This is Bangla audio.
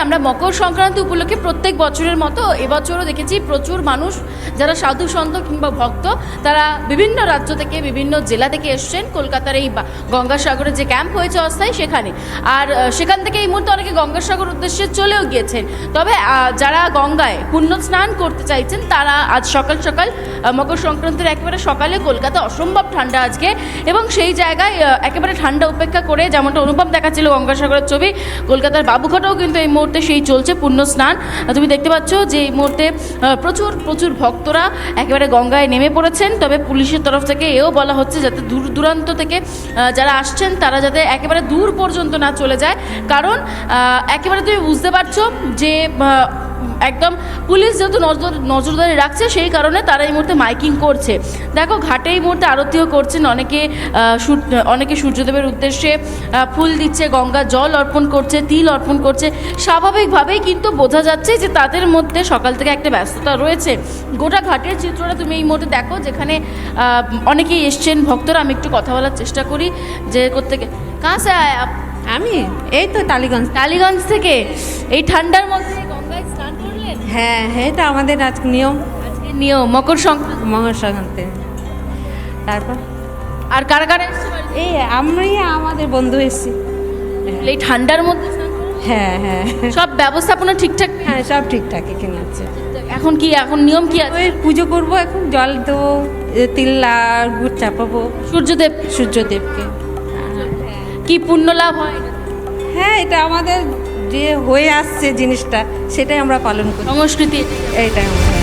আমরা মকর সংক্রান্তি উপলক্ষে প্রত্যেক বছরের মতো এবছরও দেখেছি প্রচুর মানুষ যারা সাধু সন্ত কিংবা ভক্ত তারা বিভিন্ন রাজ্য থেকে বিভিন্ন জেলা থেকে এসছেন কলকাতার এই গঙ্গাসাগরে যে ক্যাম্প হয়েছে অস্থায়ী সেখানে। আর সেখান থেকে এই মুহূর্তে অনেকে গঙ্গাসাগর উদ্দেশ্যে চলেও গিয়েছেন। তবে যারা গঙ্গায় পুণ্য স্নান করতে চাইছেন তারা আজ সকাল সকাল মকর সংক্রান্তির একেবারে সকালে কলকাতা অসম্ভব ঠান্ডা আজকে, এবং সেই জায়গায় একেবারে ঠান্ডা উপেক্ষা করে যেমনটা অনুভব দেখাচ্ছিল গঙ্গাসাগরের ছবি, কলকাতার বাবুঘাটেও কিন্তু এই মুহূর্তে সেই চলছে পুণ্য স্নান। তুমি দেখতে পাচ্ছ যে এই মুহূর্তে প্রচুর প্রচুর ভক্তরা একেবারে গঙ্গায় নেমে পড়েছেন। তবে পুলিশের তরফ থেকে এও বলা হচ্ছে যাতে দূর দূরান্ত থেকে যারা আসছেন তারা যাতে একেবারে দূর পর্যন্ত না চলে যায়, কারণ একেবারে তুমি বুঝতে পারছো যে একদম পুলিশ যেহেতু নজরদারি রাখছে সেই কারণে তারা এই মুহূর্তে মাইকিং করছে। দেখো ঘাটে এই মুহূর্তে আরতিও করছেন অনেকে সূর্যদেবের উদ্দেশ্যে ফুল দিচ্ছে, গঙ্গা জল অর্পণ করছে, তিল অর্পণ করছে। স্বাভাবিকভাবেই কিন্তু বোঝা যাচ্ছে যে তাদের মধ্যে সকাল থেকে একটা ব্যস্ততা রয়েছে। গোটা ঘাটের চিত্রটা তুমি এই মুহূর্তে দেখো, যেখানে অনেকেই এসছেন ভক্তরা। আমি একটু কথা বলার চেষ্টা করি যে কোত্থেকে কাছে সে আয় আমি এই তো টালিগঞ্জ থেকে এই ঠান্ডার মধ্যে গঙ্গায় স্নান করলেন? হ্যাঁ হ্যাঁ, এটা আমাদের আজ নিয়ম, আজকে নিয়ম মকর সংক্রান্তি। তারপর আর কারা কারা এসছে? এই আমি আমাদের বন্ধু এসেছি। এই ঠান্ডার মধ্যে স্নান করলেন? হ্যাঁ হ্যাঁ, সব ব্যবস্থাপনা ঠিকঠাক? হ্যাঁ সব ঠিকঠাক এখানে আছে। এখন নিয়ম কি আছে? ওই পুজো করবো, এখন জল দেবো, তিল আর গুড় চাপাবো সূর্যদেবকে। কি পুণ্য লাভ হয়? হ্যাঁ, এটা আমাদের যে হয়ে আসছে জিনিসটা, সেটাই আমরা পালন করি, সংস্কৃতি এইটাই আমরা